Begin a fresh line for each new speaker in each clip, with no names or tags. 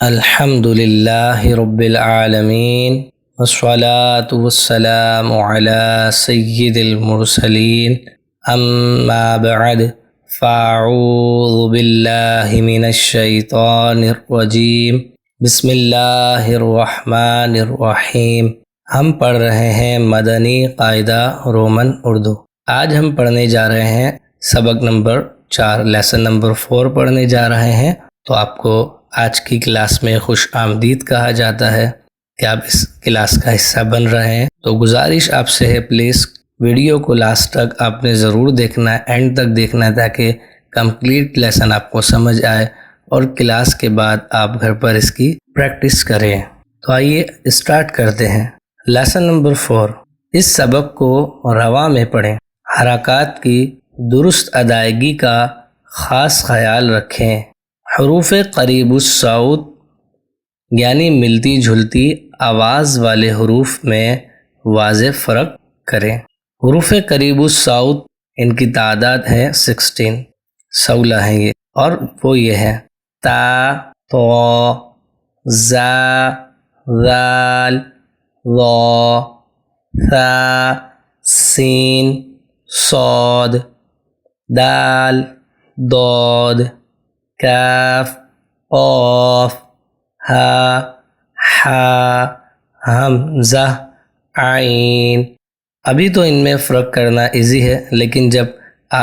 الحمد للہ رب العالمین والصلاة والسلام علی سید المرسلین اما بعد فاعوذ باللہ من الشیطان الرجیم بسم اللہ الرحمن الرحیم۔ ہم پڑھ رہے ہیں مدنی قاعدہ رومن اردو۔ آج ہم پڑھنے جا رہے ہیں سبق نمبر 4، لیسن نمبر 4 پڑھنے جا رہے ہیں۔ تو آپ کو آج کی کلاس میں خوش آمدید کہا جاتا ہے کہ آپ اس کلاس کا حصہ بن رہے ہیں۔ تو گزارش آپ سے ہے، پلیز ویڈیو کو لاسٹ تک آپ نے ضرور دیکھنا ہے، اینڈ تک دیکھنا ہے، تاکہ کمپلیٹ لیسن آپ کو سمجھ آئے اور کلاس کے بعد آپ گھر پر اس کی پریکٹس کریں۔ تو آئیے اسٹارٹ کرتے ہیں۔ لیسن نمبر 4، اس سبق کو رواں میں پڑھیں۔ حرکات کی درست ادائیگی کا خاص خیال رکھیں۔ حروف قریب الصوت یعنی ملتی جھلتی آواز والے حروف میں واضح فرق کریں۔ حروف قریب الصوت ان کی تعداد ہے 16 ہیں یہ، اور وہ یہ ہے: تا، تو، زا، ذال، ظا، ثا، سین، صاد، دال، ضاد، کاف، قاف، ہا، حا، حمزہ، عین۔ ابھی تو ان میں فرق کرنا ایزی ہے، لیکن جب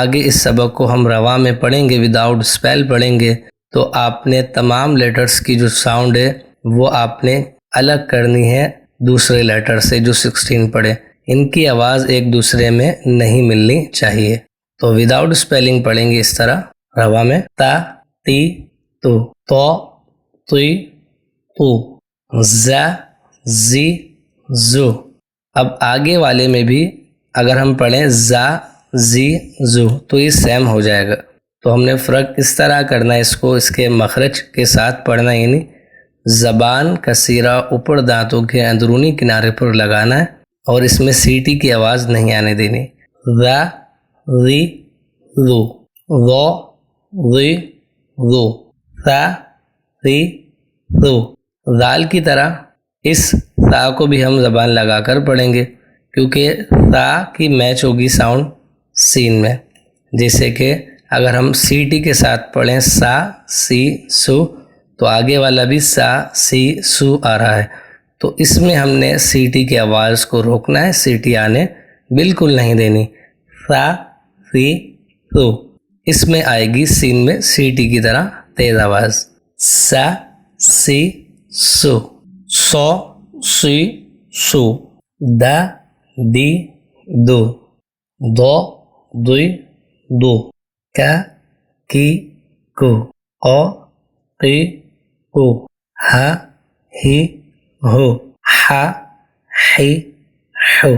آگے اس سبق کو ہم رواں میں پڑھیں گے، وداؤٹ اسپیل پڑھیں گے، تو آپ نے تمام لیٹرز کی جو ساؤنڈ ہے وہ آپ نے الگ کرنی ہے دوسرے لیٹر سے جو 16 پڑھے۔ ان کی آواز ایک دوسرے میں نہیں ملنی چاہیے۔ تو وداؤٹ اسپیلنگ پڑھیں گے اس طرح رواں میں: تا، تی، تو، تی، تو، زا، زی، زو۔ اب آگے والے میں بھی اگر ہم پڑھیں زا، زی، زو تو یہ سیم ہو جائے گا۔ تو ہم نے فرق اس طرح کرنا ہے، اس کو اس کے مخرج کے ساتھ پڑھنا، یعنی زبان کا سیرہ اوپر دانتوں کے اندرونی کنارے پر لگانا ہے، اور اس میں سیٹی کی آواز نہیں آنے دینی۔ ذا، ذی، ذو، ذو، ذی، ذو، ثا، ثی، ثو۔ ذال کی طرح اس ثا کو بھی ہم زبان لگا کر پڑھیں گے، کیونکہ ثا کی میچ ہوگی ساؤنڈ سین میں۔ جیسے کہ اگر ہم سی ٹی کے ساتھ پڑھیں سا، سی، سو، تو آگے والا بھی سا، سی، سو آ رہا ہے، تو اس میں ہم نے سی ٹی کی آواز کو روکنا ہے، سی ٹی آنے بالکل نہیں دینی۔ سا، سی، سو، اس میں آئے گی سین میں سی ٹی کی طرح تیز آواز: سا، سی، سو، سو، سی، سو، دا، دی، دو، دو، دی، دو، کا، کی، کو، قو، قی، کو، ہا، ہی، ہو، حا، حی، حو،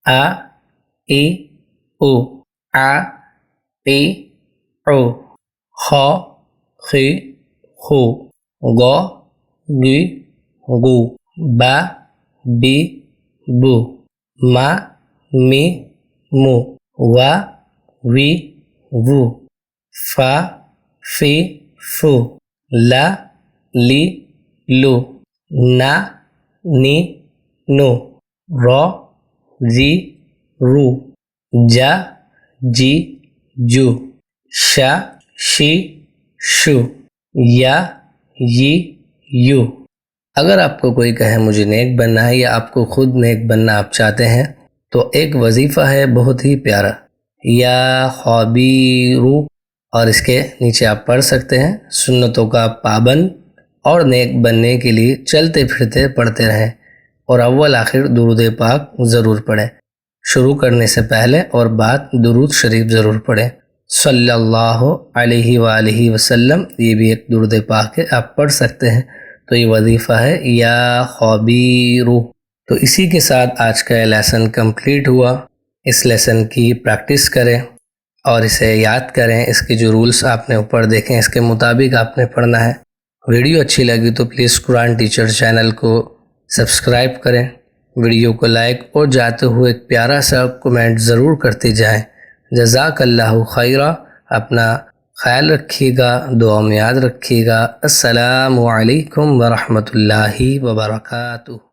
آ، ای، او، آ، ای، او، خا، خی، خو، گو، گی، گو، با، بی، بو، ما، می، مو، وا، وی، وو، فا، فی، فو، لا، لی، لو، نا، نی، نو، رو، زی، رو، جا، جی، جو، شا، شی، شو، یا، یی، یو۔ اگر آپ کو کوئی کہے مجھے نیک بننا ہے، یا آپ کو خود نیک بننا آپ چاہتے ہیں، تو ایک وظیفہ ہے بہت ہی پیارا: یا خابیرو، اور اس کے نیچے آپ پڑھ سکتے ہیں: سنتوں کا پابند اور نیک بننے کے لیے چلتے پھرتے پڑھتے رہیں، اور اول آخر درود پاک ضرور پڑھیں۔ شروع کرنے سے پہلے اور بعد درود شریف ضرور پڑھیں، صلی اللہ علیہ وآلہ وسلم۔ یہ بھی ایک درود پاک ہے، آپ پڑھ سکتے ہیں۔ تو یہ وظیفہ ہے یا خبیرو۔ تو اسی کے ساتھ آج کا لیسن کمپلیٹ ہوا۔ اس لیسن کی پریکٹس کریں اور اسے یاد کریں۔ اس کے جو رولز آپ نے اوپر دیکھیں، اس کے مطابق آپ نے پڑھنا ہے۔ ویڈیو اچھی لگی تو پلیز قرآن ٹیچر چینل کو سبسکرائب کریں، ویڈیو کو لائک، اور جاتے ہوئے ایک پیارا سا کمنٹ ضرور کرتے جائیں۔ جزاک اللہ خیرہ۔ اپنا خیال رکھیے گا، دعا میں یاد رکھیے گا۔ السلام علیکم ورحمۃ اللہ وبرکاتہ۔